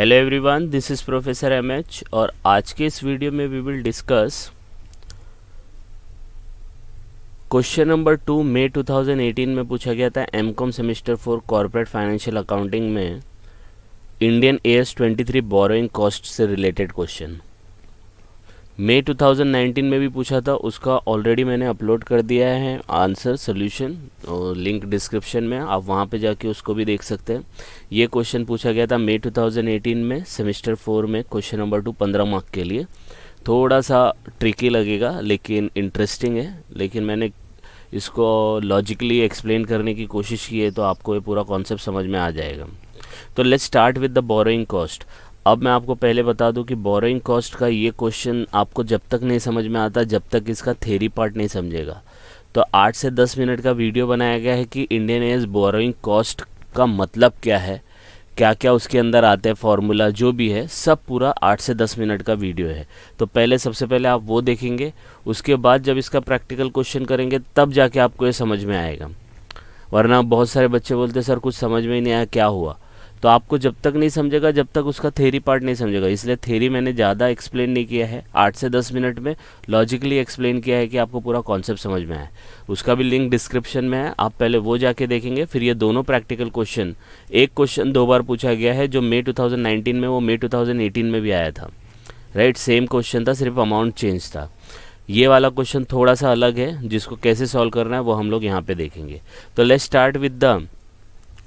Hello everyone, this is professor MH और आज के इस वीडियो में we will discuss question number 2 मई 2018 में पूछा गया था MCom semester 4 corporate financial accounting में इंडियन AS 23 बोरोइंग कॉस्ट से रिलेटेड क्वेश्चन। मई 2019 में भी पूछा था, उसका ऑलरेडी मैंने अपलोड कर दिया है आंसर सोल्यूशन और लिंक डिस्क्रिप्शन में, आप वहाँ पे जाके उसको भी देख सकते हैं। ये क्वेश्चन पूछा गया था मई 2018 में सेमेस्टर 4 में क्वेश्चन नंबर 2 15 मार्क के लिए। थोड़ा सा ट्रिकी लगेगा लेकिन इंटरेस्टिंग है, लेकिन मैंने इसको लॉजिकली एक्सप्लेन करने की कोशिश की है तो आपको ये पूरा कॉन्सेप्ट समझ में आ जाएगा। तो let's start with the borrowing cost. अब मैं आपको पहले बता दूं कि बोरोइंग कॉस्ट का ये क्वेश्चन आपको जब तक नहीं समझ में आता जब तक इसका थ्योरी पार्ट नहीं समझेगा। तो 8 से 10 मिनट का वीडियो बनाया गया है कि इंडियन AS बोरोइंग कॉस्ट का मतलब क्या है, क्या क्या उसके अंदर आते हैं, फॉर्मूला जो भी है सब पूरा 8 से 10 मिनट का वीडियो है। तो पहले सबसे पहले आप वो देखेंगे, उसके बाद जब इसका प्रैक्टिकल क्वेश्चन करेंगे तब जाके आपको ये समझ में आएगा। वरना बहुत सारे बच्चे बोलते सर कुछ समझ में ही नहीं आया, क्या हुआ। तो आपको जब तक नहीं समझेगा जब तक उसका थ्योरी पार्ट नहीं समझेगा, इसलिए थ्योरी मैंने ज़्यादा एक्सप्लेन नहीं किया है, 8 से 10 मिनट में लॉजिकली एक्सप्लेन किया है कि आपको पूरा कॉन्सेप्ट समझ में आए। उसका भी लिंक डिस्क्रिप्शन में है, आप पहले वो जाके देखेंगे। फिर ये दोनों प्रैक्टिकल क्वेश्चन, एक क्वेश्चन 2 बार पूछा गया है जो मई 2019 में, वो मई 2018 में भी आया था, राइट। सेम क्वेश्चन था, सिर्फ अमाउंट चेंज था। ये वाला क्वेश्चन थोड़ा सा अलग है, जिसको कैसे सॉल्व करना है वो हम लोग यहाँ पे देखेंगे। तो let's start with the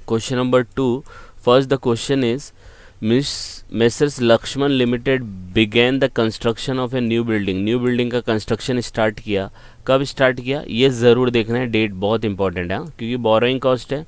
question number 2। First, the question is, Messrs Lakshman limited began the construction of a new building। New building का कंस्ट्रक्शन स्टार्ट किया, कब स्टार्ट किया ये ज़रूर देखना है, डेट बहुत इंपॉर्टेंट है क्योंकि बोरोइंग कॉस्ट है,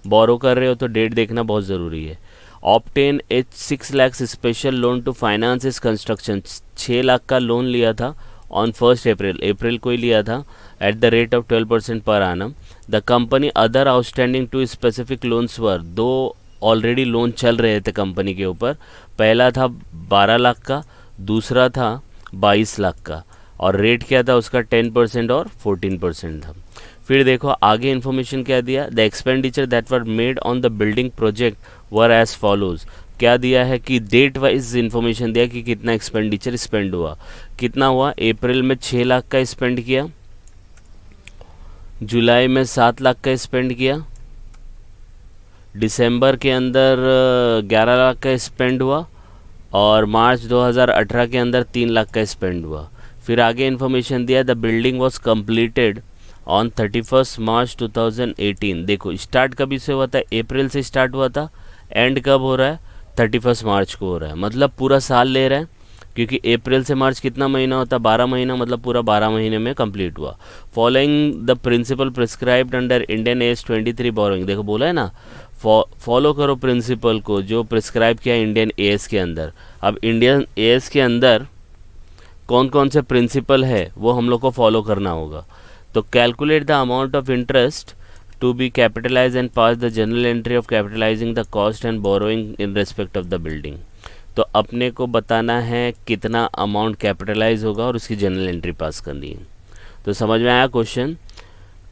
बोरो कर रहे हो तो डेट देखना बहुत ज़रूरी है। Obtain a 6 lakh special loan to finance इस कंस्ट्रक्शन। 6 लाख का लोन लिया था ऑन 1 अप्रैल को ही लिया था एट द रेट ऑफ 12% पर annum। The company other outstanding to specific loans were, 2 already loan चल रहे थे कंपनी के ऊपर। पहला था 12 लाख का, दूसरा था 22 लाख का, और रेट क्या था उसका 10% और 14% था। फिर देखो आगे इन्फॉर्मेशन क्या दिया, the expenditure that were made on the building project were as follows. क्या दिया है कि डेट वाइज इन्फॉर्मेशन दिया कि कितना एक्सपेंडिचर स्पेंड हुआ। कितना हुआ, अप्रैल में 6 लाख का स्पेंड किया, जुलाई में 7 लाख का स्पेंड किया, दिसंबर के अंदर 11 लाख का स्पेंड हुआ, और मार्च 2018 के अंदर 3 लाख का स्पेंड हुआ। फिर आगे इन्फॉर्मेशन दिया, the building was completed on 31 मार्च 2018। देखो स्टार्ट कभी से हुआ था, अप्रैल से स्टार्ट हुआ था, एंड कब हो रहा है 31 मार्च को हो रहा है, मतलब पूरा साल ले रहा है क्योंकि अप्रैल से मार्च कितना महीना होता है, 12 महीना, मतलब पूरा 12 महीने में कंप्लीट हुआ। Following the principle prescribed under Indian AS 23 borrowing. देखो बोला है ना, फॉलो करो प्रिंसिपल को जो प्रिस्क्राइब किया इंडियन AS के अंदर। अब इंडियन AS के अंदर कौन कौन से प्रिंसिपल है वो हम लोग को फॉलो करना होगा। तो calculate the amount of interest to be capitalise and pass the journal entry of capitalising the cost and borrowing in respect of the building. तो अपने को बताना है कितना अमाउंट कैपिटलाइज होगा और उसकी जनरल एंट्री पास करनी है। तो समझ में आया क्वेश्चन।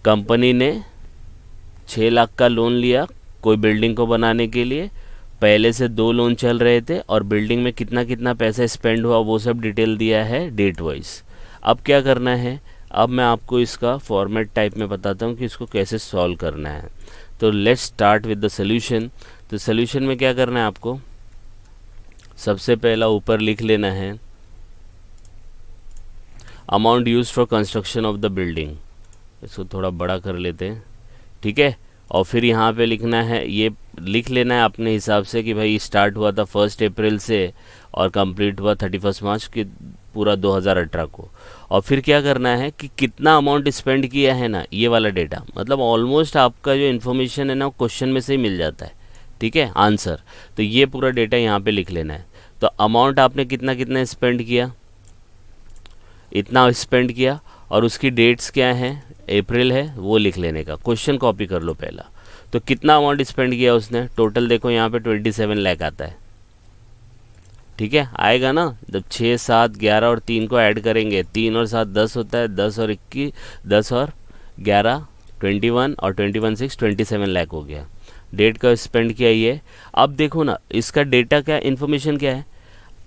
कंपनी ने 6 लाख का लोन लिया कोई बिल्डिंग को बनाने के लिए, पहले से 2 लोन चल रहे थे, और बिल्डिंग में कितना कितना पैसा स्पेंड हुआ वो सब डिटेल दिया है डेट वाइज। अब क्या करना है, अब मैं आपको इसका फॉर्मेट टाइप में बताता हूँ कि इसको कैसे सॉल्व करना है। तो let's start with the solution. तो सोल्यूशन में क्या करना है आपको, सबसे पहला ऊपर लिख लेना है amount used for construction of the building. इसको थोड़ा बड़ा कर लेते हैं, ठीक है। और फिर यहाँ पे लिखना है, ये लिख लेना है अपने हिसाब से कि भाई स्टार्ट हुआ था 1 अप्रैल से और कंप्लीट हुआ 31 मार्च के पूरा 2018 को। और फिर क्या करना है कि कितना अमाउंट स्पेंड किया है ना, ये वाला डेटा, मतलब ऑलमोस्ट आपका जो इन्फॉर्मेशन है ना क्वेश्चन में से ही मिल जाता है, ठीक है, आंसर। तो ये पूरा डेटा यहाँ पे लिख लेना है। तो अमाउंट आपने कितना कितना स्पेंड किया, इतना स्पेंड किया, और उसकी डेट्स क्या हैं, अप्रैल है, वो लिख लेने का। क्वेश्चन कॉपी कर लो पहला। तो कितना अमाउंट स्पेंड किया उसने, टोटल देखो यहाँ पे 27 लाख आता है, ठीक है, आएगा ना। जब 6, 7, 11 और 3 को ऐड करेंगे, 3 और 7 10 होता है, 10 और 21, 10 और 11 21, और 21 6 27 लाख हो गया। डेट का स्पेंड किया ये। अब देखो ना इसका डेटा क्या इन्फॉर्मेशन क्या है,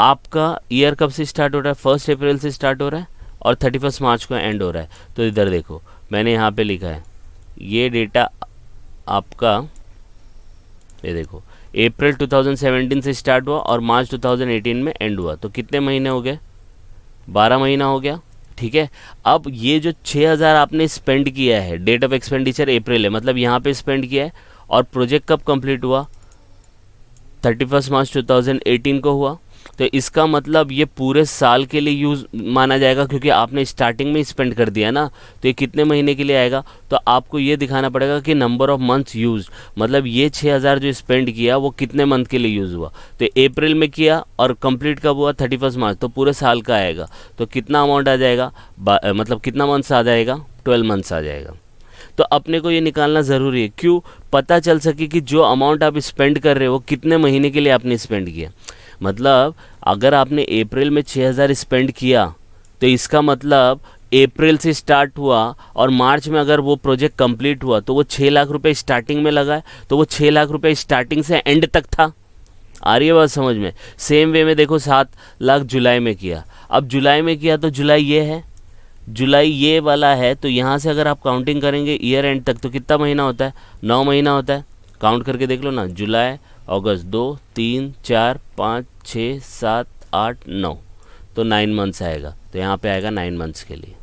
आपका ईयर कब से स्टार्ट हो रहा है, 1 अप्रैल से स्टार्ट हो रहा है और 31 मार्च को एंड हो रहा है। तो इधर देखो मैंने यहाँ पे लिखा है ये डेटा आपका, ये देखो अप्रैल 2017 से स्टार्ट हुआ और मार्च 2018 में एंड हुआ, तो कितने महीने हो गए, 12 महीना हो गया। ठीक है, अब ये जो 6000 आपने स्पेंड किया है, डेट ऑफ एक्सपेंडिचर अप्रैल है, मतलब यहाँ पे स्पेंड किया है और प्रोजेक्ट कब कंप्लीट हुआ, 31 मार्च 2018 को हुआ। तो इसका मतलब ये पूरे साल के लिए यूज़ माना जाएगा, क्योंकि आपने स्टार्टिंग में स्पेंड कर दिया ना। तो ये कितने महीने के लिए आएगा, तो आपको ये दिखाना पड़ेगा कि नंबर ऑफ मंथ्स यूज, मतलब ये 6000 जो स्पेंड किया वो कितने मंथ के लिए यूज़ हुआ। तो अप्रैल में किया और कंप्लीट कब हुआ, 31 मार्च, तो पूरे साल का आएगा। तो कितना अमाउंट आ जाएगा, मतलब कितना मंथ्स आ जाएगा, 12 मंथ्स आ जाएगा। तो अपने को ये निकालना ज़रूरी है, क्यों, पता चल सके कि जो अमाउंट आप स्पेंड कर रहे हो वो कितने महीने के लिए आपने स्पेंड किया। मतलब अगर आपने अप्रैल में 6000 स्पेंड किया तो इसका मतलब अप्रैल से स्टार्ट हुआ और मार्च में अगर वो प्रोजेक्ट कंप्लीट हुआ तो वो 6 लाख रुपए स्टार्टिंग में लगा है, तो वो 6 लाख रुपए स्टार्टिंग से एंड तक था। आ रही है बात समझ में। सेम वे में देखो 7 लाख जुलाई में किया, अब जुलाई में किया तो जुलाई ये है, जुलाई ये वाला है, तो यहाँ से अगर आप काउंटिंग करेंगे ईयर एंड तक तो कितना महीना होता है, 9 महीना होता है। काउंट करके देख लो ना, जुलाई अगस्त 2 3 4 5 6 7 8 9, तो 9 मंथ्स आएगा। तो यहाँ पे आएगा 9 मंथ्स के लिए।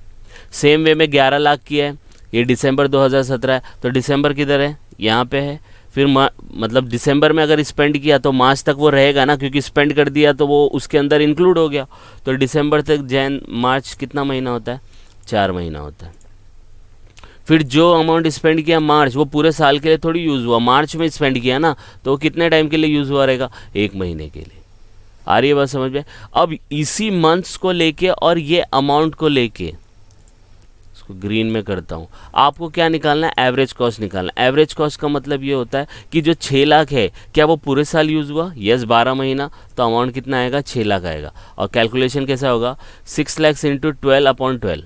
सेम वे में 11 लाख किया है, ये दिसंबर 2017 है, तो दिसंबर किधर है, यहाँ पे है। फिर मतलब दिसंबर में अगर स्पेंड किया तो मार्च तक वो रहेगा ना, क्योंकि स्पेंड कर दिया तो वो उसके अंदर इंक्लूड हो गया। तो दिसंबर तक जैन मार्च कितना महीना होता है, 4 महीना होता है। फिर जो अमाउंट स्पेंड किया मार्च, वो पूरे साल के लिए थोड़ी यूज़ हुआ, मार्च में स्पेंड किया ना, तो वो कितने टाइम के लिए यूज़ हुआ रहेगा, 1 महीने के लिए। आ रही है बात समझ में। अब इसी मंथ्स को लेके और ये अमाउंट को लेके, इसको ग्रीन में करता हूँ, आपको क्या निकालना है, एवरेज कॉस्ट निकालना है। एवरेज कॉस्ट का मतलब ये होता है कि जो 6 लाख है क्या वो पूरे साल यूज़ हुआ, यस 12 महीना, तो अमाउंट कितना आएगा, 6 लाख आएगा। और कैलकुलेशन कैसा होगा, 6 लाख इंटू 12/12।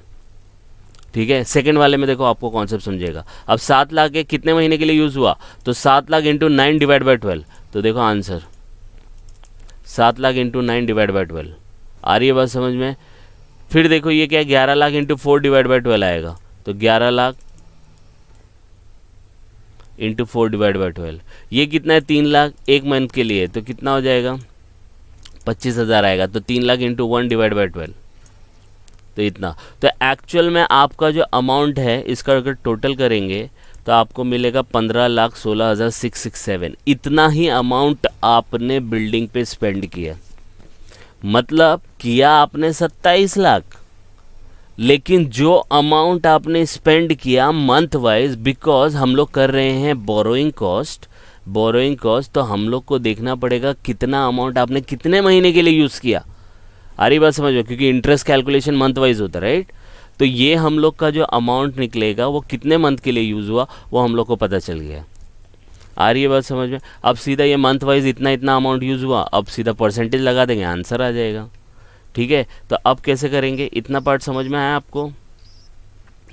ठीक है, सेकंड वाले में देखो आपको कॉन्सेप्ट समझेगा। अब 7 लाख के कितने महीने के लिए यूज़ हुआ, तो 7 लाख इंटू 9 डिवाइड बाई 12, तो देखो answer 7 lakh into 9 divide by 12। आ रही है बात समझ में। फिर देखो ये क्या है, 11 लाख इंटू 4 डिवाइड बाई 12 आएगा, तो 11 लाख इंटू 4 डिवाइड बाई 12, ये कितना है, 3 लाख 1 मंथ के लिए, तो कितना हो जाएगा, 25,000 आएगा। तो 3 लाख इंटू 1 डिवाइड बाई 12, तो इतना। तो एक्चुअल में आपका जो अमाउंट है इसका अगर टोटल करेंगे तो आपको मिलेगा 15,16,667। इतना ही अमाउंट आपने बिल्डिंग पे स्पेंड किया, मतलब किया आपने 27 लाख, लेकिन जो अमाउंट आपने स्पेंड किया मंथ वाइज, बिकॉज हम लोग कर रहे हैं बोरोइंग कॉस्ट, तो हम लोग को देखना पड़ेगा कितना अमाउंट आपने कितने महीने के लिए यूज़ किया। आ रही बात समझ में, क्योंकि इंटरेस्ट कैलकुलेशन मंथ वाइज होता है, राइट। तो ये हम लोग का जो अमाउंट निकलेगा वो कितने मंथ के लिए यूज़ हुआ वो हम लोग को पता चल गया। आ रही है बात समझ में। अब सीधा ये मंथ वाइज इतना इतना अमाउंट यूज़ हुआ, अब सीधा परसेंटेज लगा देंगे, आंसर आ जाएगा। ठीक है, तो अब कैसे करेंगे, इतना पार्ट समझ में आया आपको,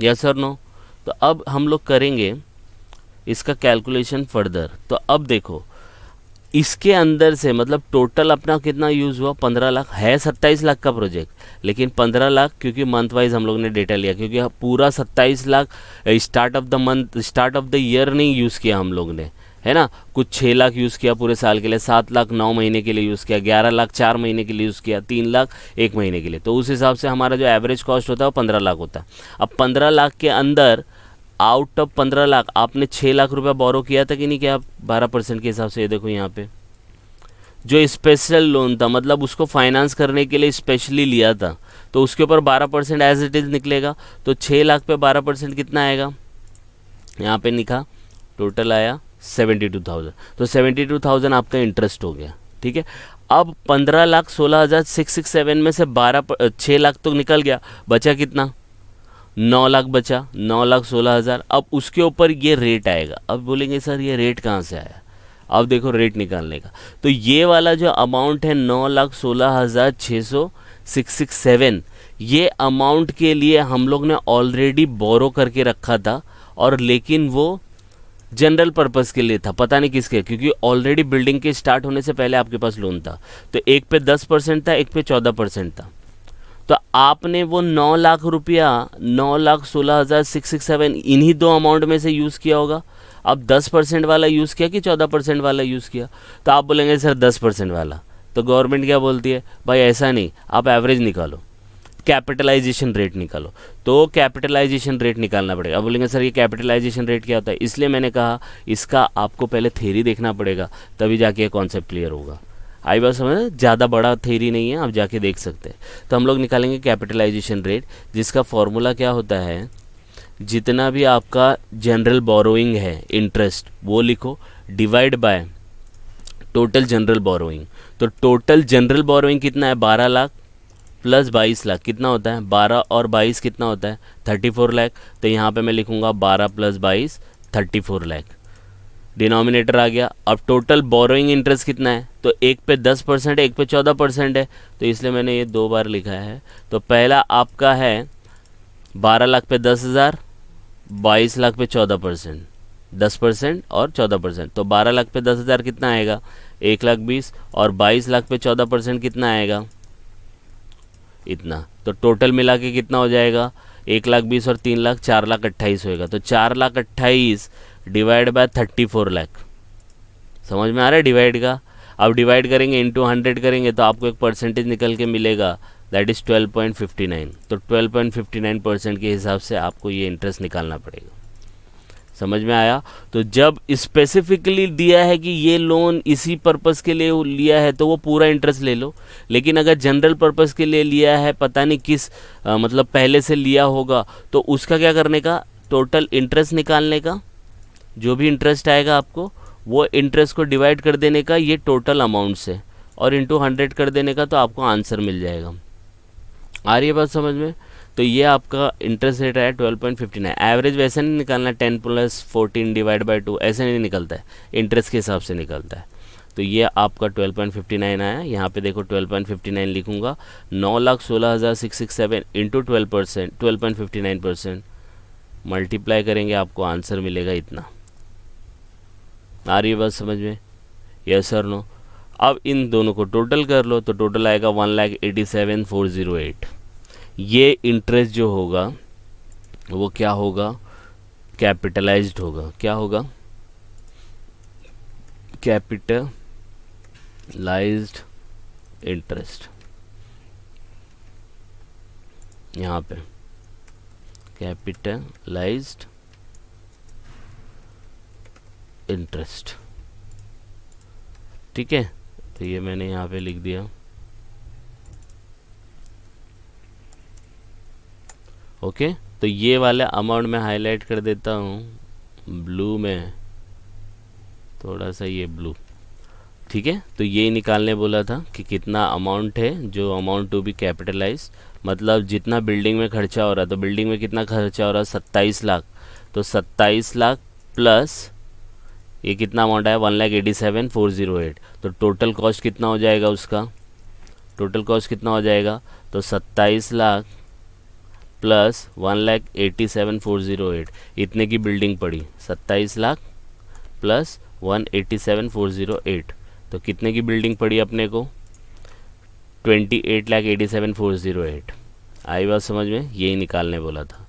यस और नो। तो अब हम लोग करेंगे इसका कैलकुलेशन फर्दर। तो अब देखो इसके अंदर से मतलब टोटल अपना कितना यूज़ हुआ, 15 लाख है, 27 लाख का प्रोजेक्ट, लेकिन 15 लाख क्योंकि मंथ वाइज हम लोग ने डेटा लिया, क्योंकि पूरा 27 lakh start of the month, start of the year नहीं यूज़ किया हम लोग ने, है ना। कुछ 6 लाख यूज़ किया पूरे साल के लिए, 7 लाख 9 महीने के लिए यूज़ किया, 11 लाख 4 महीने के लिए यूज़ किया, 3 लाख 1 महीने के लिए। तो उस हिसाब से हमारा जो एवरेज कॉस्ट होता है वो 15 लाख होता है। अब 15 लाख के अंदर आउट ऑफ 15 लाख आपने 6 लाख रुपया बोरो किया था कि नहीं किया, 12% के हिसाब से। ये देखो यहाँ पे जो स्पेशल लोन था, मतलब उसको फाइनेंस करने के लिए स्पेशली लिया था, तो उसके ऊपर 12% एज इट इज़ निकलेगा। तो 6 लाख पे 12% कितना आएगा, यहाँ पे लिखा टोटल आया 72,000, तो 72,000 आपका इंटरेस्ट हो गया। ठीक है, अब 15,16,667 में से 6 लाख तो निकल गया, बचा कितना, 9 लाख बचा, 9,16,000। अब उसके ऊपर ये रेट आएगा। अब बोलेंगे सर ये रेट कहाँ से आया, अब देखो रेट निकालने का। तो ये वाला जो अमाउंट है 9,16,667, ये अमाउंट के लिए हम लोग ने ऑलरेडी बोरो करके रखा था, और लेकिन वो जनरल पर्पस के लिए था, पता नहीं किसके, क्योंकि ऑलरेडी बिल्डिंग के स्टार्ट होने से पहले आपके पास लोन था। तो एक पे 10% था, एक पे 14% था। तो आपने वो 9 लाख रुपया 9,16,667 इन्हीं दो अमाउंट में से यूज़ किया होगा। अब 10% वाला यूज़ किया कि 14% वाला यूज़ किया? तो आप बोलेंगे सर 10% वाला। तो गवर्नमेंट क्या बोलती है, भाई ऐसा नहीं, आप एवरेज निकालो, कैपिटलाइजेशन रेट निकालो। तो कैपिटलाइजेशन रेट निकालना पड़ेगा। अब बोलेंगे सर ये कैपिटलाइजेशन रेट क्या होता है? इसलिए मैंने कहा इसका आपको पहले थ्योरी देखना पड़ेगा, तभी जाके ये कॉन्सेप्ट क्लियर होगा। आई बात समझ? ज़्यादा बड़ा थ्योरी नहीं है, आप जाके देख सकते हैं। तो हम लोग निकालेंगे कैपिटलाइजेशन रेट, जिसका फॉर्मूला क्या होता है, जितना भी आपका जनरल बोरोइंग है इंटरेस्ट वो लिखो, divide by total general borrowing. तो टोटल जनरल बोरोइंग कितना है? 12 लाख प्लस 22 लाख कितना होता है? 12 और 22 कितना होता है? 34 लाख। तो यहाँ पे मैं लिखूँगा 12 प्लस 22 34 लाख। डिनोमिनेटर आ गया। अब टोटल बोरोइंग इंटरेस्ट कितना है? तो एक पे 10% है, एक पे 14% है, तो इसलिए मैंने ये 2 बार लिखा है। तो पहला आपका है 12 लाख पे 10,000, 22 लाख पे 14%, 10% और 14%। तो 12 लाख पे 10,000 कितना आएगा? 1,20,000। और 22 लाख पे 14% कितना आएगा? इतना। तो टोटल मिला के कितना हो जाएगा? 1,20,000 और 3 लाख, 4,28,000 होएगा। तो 4,28,000 डिवाइड बाय 34 लाख। समझ में आ रहा है डिवाइड का? अब डिवाइड करेंगे, इंटू 100 करेंगे, तो आपको एक परसेंटेज निकल के मिलेगा, दैट इज़ 12.59। तो 12.59% के हिसाब से आपको ये इंटरेस्ट निकालना पड़ेगा। समझ में आया? तो जब स्पेसिफिकली दिया है कि ये लोन इसी पर्पस के लिए लिया है तो वो पूरा इंटरेस्ट ले लो। लेकिन अगर जनरल पर्पस के लिए लिया है, पता नहीं किस मतलब पहले से लिया होगा, तो उसका क्या करने का, टोटल इंटरेस्ट निकालने का, जो भी इंटरेस्ट आएगा आपको वो इंटरेस्ट को डिवाइड कर देने का ये टोटल अमाउंट से, और इंटू 100 कर देने का, तो आपको आंसर मिल जाएगा। आ रही है बात समझ में? तो ये आपका इंटरेस्ट रेट है 12.59। एवरेज वैसे नहीं निकालना 10 प्लस 14 डिवाइड बाई 2, ऐसे नहीं निकलता है, इंटरेस्ट के हिसाब से निकलता है। तो ये आपका 12.59 आया। यहाँ पे देखो 12.59 लिखूँगा, 9,16,667 इंटू 12%, 12.59% मल्टीप्लाई करेंगे, आपको आंसर मिलेगा इतना। आ रही है बात समझ में? यस और नो? अब इन दोनों को टोटल कर लो, तो टोटल आएगा 1,87,408। ये इंटरेस्ट जो होगा वो क्या होगा? कैपिटलाइज्ड होगा। क्या होगा? Capitalised interest. यहाँ पे कैपिटलाइज्ड इंटरेस्ट, ठीक है? तो ये मैंने यहाँ पे लिख दिया। ओके, तो ये वाला अमाउंट मैं हाईलाइट कर देता हूँ ब्लू में, थोड़ा सा ये ब्लू, ठीक है? तो ये निकालने बोला था कि कितना अमाउंट है जो अमाउंट टू बी कैपिटलाइज, मतलब जितना बिल्डिंग में खर्चा हो रहा है। तो बिल्डिंग में कितना खर्चा हो रहा है? 27 लाख। तो 27 लाख प्लस ये कितना अमाउंट आया? 1,87,408। तो टोटल कॉस्ट कितना हो जाएगा उसका? टोटल कॉस्ट कितना हो जाएगा? तो 27 लाख प्लस 1,87,408, इतने की बिल्डिंग पड़ी। 27 लाख प्लस 1,87,408, तो कितने की बिल्डिंग पड़ी अपने को? 28,87,408। आई बात समझ में? यही निकालने बोला था।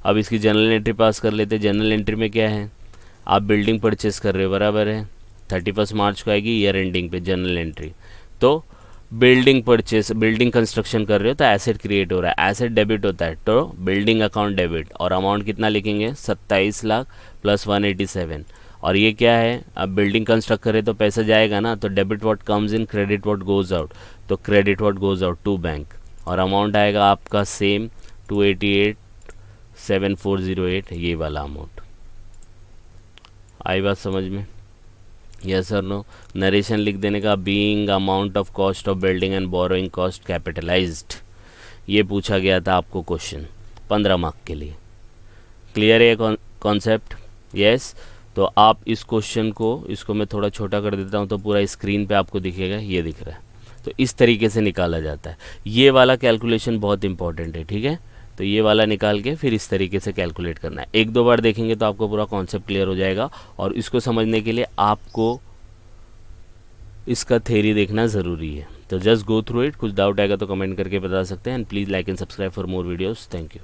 अब इसकी जनरल एंट्री पास कर लेते। जनरल एंट्री में क्या है? आप बिल्डिंग परचेस कर रहे हो, बराबर है? 31 मार्च को आएगी ईयर एंडिंग पे जनरल एंट्री। तो बिल्डिंग परचेस, बिल्डिंग कंस्ट्रक्शन कर रहे हो तो एसेट क्रिएट हो रहा है, एसेट डेबिट होता है, तो बिल्डिंग अकाउंट डेबिट। और अमाउंट कितना लिखेंगे? 27 लाख प्लस 187। और ये क्या है? अब बिल्डिंग कंस्ट्रक्ट करे तो पैसा जाएगा ना, तो debit what comes in, credit what goes out. तो credit what goes out to bank, और अमाउंट आएगा आपका सेम 288,7,408, ये वाला अमाउंट। आई बात समझ में? यस और नो? नरेशन लिख देने का, being amount of cost of building and borrowing cost capitalised. ये पूछा गया था आपको क्वेश्चन 15 मार्क के लिए। क्लियर है कॉन्सेप्ट? यस। तो आप इस क्वेश्चन को, इसको मैं थोड़ा छोटा कर देता हूँ तो पूरा स्क्रीन पे आपको दिखेगा, ये दिख रहा है। तो इस तरीके से निकाला जाता है। ये वाला कैलकुलेशन बहुत इंपॉर्टेंट है, ठीक है? तो ये वाला निकाल के फिर इस तरीके से कैलकुलेट करना है। एक दो बार देखेंगे तो आपको पूरा कॉन्सेप्ट क्लियर हो जाएगा, और इसको समझने के लिए आपको इसका थ्योरी देखना ज़रूरी है। तो जस्ट गो थ्रू इट। कुछ डाउट आएगा तो कमेंट करके बता सकते हैं, and please like and subscribe for more videos. Thank you.